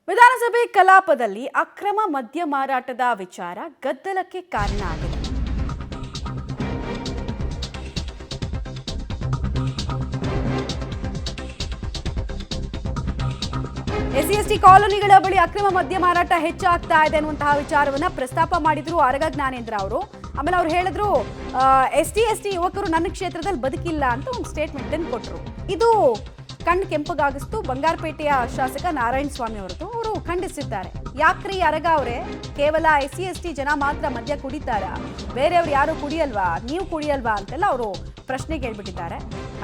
ವಿಧಾನಸಭೆ ಕಲಾಪದಲ್ಲಿ ಅಕ್ರಮ ಮದ್ಯ ಮಾರಾಟದ ವಿಚಾರ ಗದ್ದಲಕ್ಕೆ ಕಾರಣ ಆಗಿದೆ. ಎಸ್ಸಿ ಕಾಲೋನಿಗಳ ಬಳಿ ಅಕ್ರಮ ಮದ್ಯ ಮಾರಾಟ ಹೆಚ್ಚಾಗ್ತಾ ಇದೆ ಅನ್ನುವಂತಹ ವಿಚಾರವನ್ನ ಪ್ರಸ್ತಾಪ ಮಾಡಿದ್ರು ಆರಗ ಜ್ಞಾನೇಂದ್ರ ಅವರು. ಆಮೇಲೆ ಅವ್ರು ಹೇಳಿದ್ರು ಎಸ್ಟಿ ಯುವಕರು ನನ್ನ ಕ್ಷೇತ್ರದಲ್ಲಿ ಬದುಕಿಲ್ಲ ಅಂತ ಒಂದು ಸ್ಟೇಟ್ಮೆಂಟ್ ಅನ್ನು ಕೊಟ್ಟರು. ಇದು ಕಣ್ಣು ಕೆಂಪಗಾಗಿಸ್ತು ಬಂಗಾರಪೇಟೆಯ ಶಾಸಕ ನಾರಾಯಣ ಸ್ವಾಮಿ ಅವರದು. ಅವರು ಖಂಡಿಸಿದ್ದಾರೆ. ಯಾಕ್ರಿ ಅರಗ ಅವರೇ, ಕೇವಲ ಎಸ್ಸಿ ಜನ ಮಾತ್ರ ಮದ್ಯ ಕುಡಿತಾರಾ, ಬೇರೆಯವ್ರು ಯಾರು ಕುಡಿಯಲ್ವಾ, ನೀವು ಕುಡಿಯಲ್ವಾ ಅಂತೆಲ್ಲ ಅವರು ಪ್ರಶ್ನೆ ಕೇಳ್ಬಿಟ್ಟಿದ್ದಾರೆ.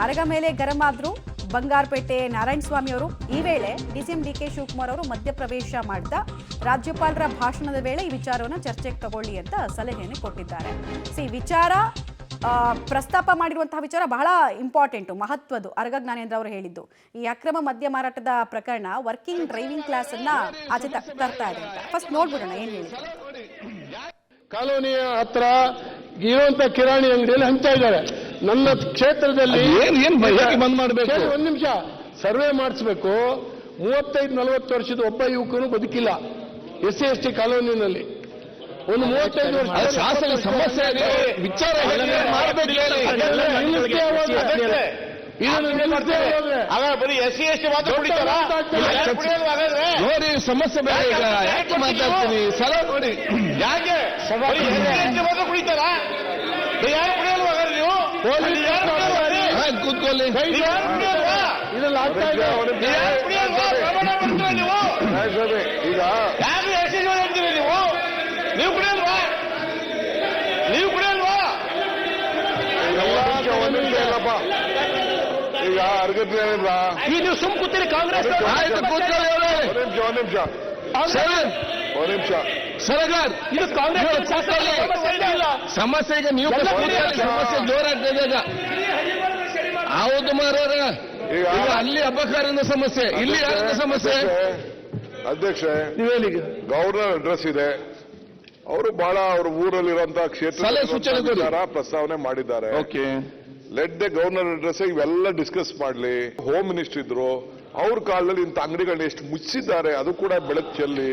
ಅರಗ ಮೇಲೆ ಗರಂ ಆದ್ರು ಬಂಗಾರಪೇಟೆ ನಾರಾಯಣ ಸ್ವಾಮಿ ಅವರು. ಈ ವೇಳೆ ಡಿಸಿಎಂ ಡಿಕೆ ಶಿವಕುಮಾರ್ ಅವರು ಮಧ್ಯಪ್ರವೇಶ ಮಾಡಿದ ರಾಜ್ಯಪಾಲರ ಭಾಷಣದ ವೇಳೆ ಈ ವಿಚಾರವನ್ನು ಚರ್ಚೆಗೆ ತಗೊಳ್ಳಿ ಅಂತ ಸಲಹೆಯನ್ನು ಕೊಟ್ಟಿದ್ದಾರೆ. ವಿಚಾರ ಪ್ರಸ್ತಾಪ ಮಾಡಿರುವಂತಹ ವಿಚಾರ ಬಹಳ ಇಂಪಾರ್ಟೆಂಟು, ಮಹತ್ವದ್ದು. ಅರಗ ಜ್ಞಾನೇಂದ್ರ ಅವರು ಹೇಳಿದ್ದು ಈ ಅಕ್ರಮ ಮದ್ಯ ಮಾರಾಟದ ಪ್ರಕರಣ ವರ್ಕಿಂಗ್ ಡ್ರೈವಿಂಗ್ ಕ್ಲಾಸ್ ಅನ್ನ ಆಚೆ ತರ್ತಾ ಇದೆ ಅಂತ. ಫಸ್ಟ್ ನೋಡ್ಬಿಡೋಣ ಏನ್ ಹೇಳಿದ್ರು. ಕಾಲೋನಿಯ ಹತ್ರ ಇರುವಂತ ಕಿರಾಣಿ ಅಂಗಡಿಯಲ್ಲಿ ಹಂಚ್ತಾ ಇದ್ದಾರೆ. ನನ್ನ ಕ್ಷೇತ್ರದಲ್ಲಿ ಬಂದ್ ಮಾಡಬೇಕು. ಒಂದ್ ನಿಮಿಷ ಸರ್ವೆ ಮಾಡಿಸ್ಬೇಕು. 35-40 ವರ್ಷದ ಒಬ್ಬ ಯುವಕನು ಬದುಕಿಲ್ಲ ಎಸ್ಸಿ ಕಾಲೋನಿನಲ್ಲಿ. ಒಂದು 35 ವರ್ಷ ಶಾಸನ ಸಮಸ್ಯೆ ವಿಚಾರ ಬರೀ ಎಸ್ಸಿ ಮಾತ್ರ ನೋಡಿ ಸಮಸ್ಯೆ ಬೇರೆ. ಈಗ ಯಾಕೆ ಮಾತಾಡ್ತೀನಿ ಸಲ ನೋಡಿ, ಯಾಕೆ ಮಾತ್ರ ಕುಡಿತಾರ? ಯಾರು ಕುಡಿಯಲ್ವಾ ನೀವು? ಕೂತ್ಕೊಳ್ಳಿ. ಇದ್ರಲ್ಲಿ ಆಗ್ತಾ ಇದೆ. ಈಗ ಯಾರು ಎಸ್ಸಿ ಅಂತೀರಿ ನೀವು? ನೀವು ಕುಡಿಯಲ್ವಾ? ನೀವು ಕುಡಿಯಲ್ವಾ? ಇಲ್ಲಪ್ಪ. ಈಗ ಅರ್ಗತ್ರಿಲ್ಲ. ಈ ನೀವು ಸುಮ್ ಕೂತೀರಿ ಕಾಂಗ್ರೆಸ್. ಒಂದ್ ನಿಮಿಷ ಸರಗಾರ್, ಇದು ಕಾಂಗ್ರೆಸ್ ಸಮಸ್ಯೆ. ಈಗ ನೀವು ಸಮಸ್ಯೆ ಜೋರಾಗ್ತದೆ. ಈಗ ಹೌದು ಮಾರೋರ, ಈಗ ಅಲ್ಲಿ ಅಬಕಾರದ ಸಮಸ್ಯೆ, ಇಲ್ಲಿ ಯಾರದ ಸಮಸ್ಯೆ? ಅಧ್ಯಕ್ಷ, ಗವರ್ನರ್ ಅಡ್ರೆಸ್ ಇದೆ. ಅವರು ಬಹಳ ಅವ್ರ ಊರಲ್ಲಿರುವಂತಹ ಕ್ಷೇತ್ರ ಪ್ರಸ್ತಾವನೆ ಮಾಡಿದ್ದಾರೆ. Okay, let the governor address ಇವೆಲ್ಲ ಡಿಸ್ಕಸ್ ಮಾಡ್ಲಿ. ಹೋಮ್ ಮಿನಿಸ್ಟರ್ ಇದ್ರು, ಅವ್ರ ಕಾಲದಲ್ಲಿ ಇಂಥ ಅಂಗಡಿಗಳನ್ನ ಎಷ್ಟು ಮುಚ್ಚಿದ್ದಾರೆ ಅದು ಕೂಡ ಬೆಳಕು ಚೆಲ್ಲಿ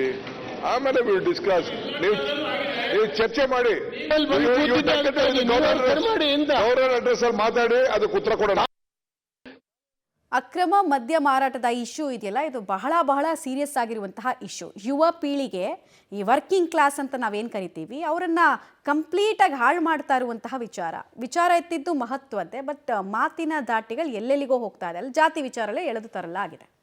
ಆಮೇಲೆ ವಿಲ್ ಡಿಸ್ಕಸ್. ನೀವು ಚರ್ಚೆ ಮಾಡಿ ಗವರ್ನರ್ ಅಡ್ರೆಸ್ ಅಲ್ಲಿ ಮಾತಾಡಿ ಅದಕ್ಕೆ ಉತ್ತರ ಕೊಡೋಣ. ಅಕ್ರಮ ಮದ್ಯ ಮಾರಾಟದ ಇಶ್ಯೂ ಇದೆಯಲ್ಲ, ಇದು ಬಹಳ ಸೀರಿಯಸ್ ಆಗಿರುವಂತಹ ಇಶ್ಯೂ. ಯುವ ಪೀಳಿಗೆ, ಈ ವರ್ಕಿಂಗ್ ಕ್ಲಾಸ್ ಅಂತ ನಾವೇನು ಕರಿತೀವಿ, ಅವರನ್ನ ಕಂಪ್ಲೀಟಾಗಿ ಹಾಳು ಮಾಡ್ತಾ ಇರುವಂತಹ ವಿಚಾರ ಎತ್ತಿದ್ದು ಮಹತ್ವದ್ದೇ. ಬಟ್ ಮಾತಿನ ದಾಟಿಗಳು ಎಲ್ಲೆಲ್ಲಿಗೋ ಹೋಗ್ತಾ ಇದೆ. ಅಲ್ಲಿ ಜಾತಿ ವಿಚಾರಲ್ಲೇ ಎಳೆದು ತರಲಾಗಿದೆ.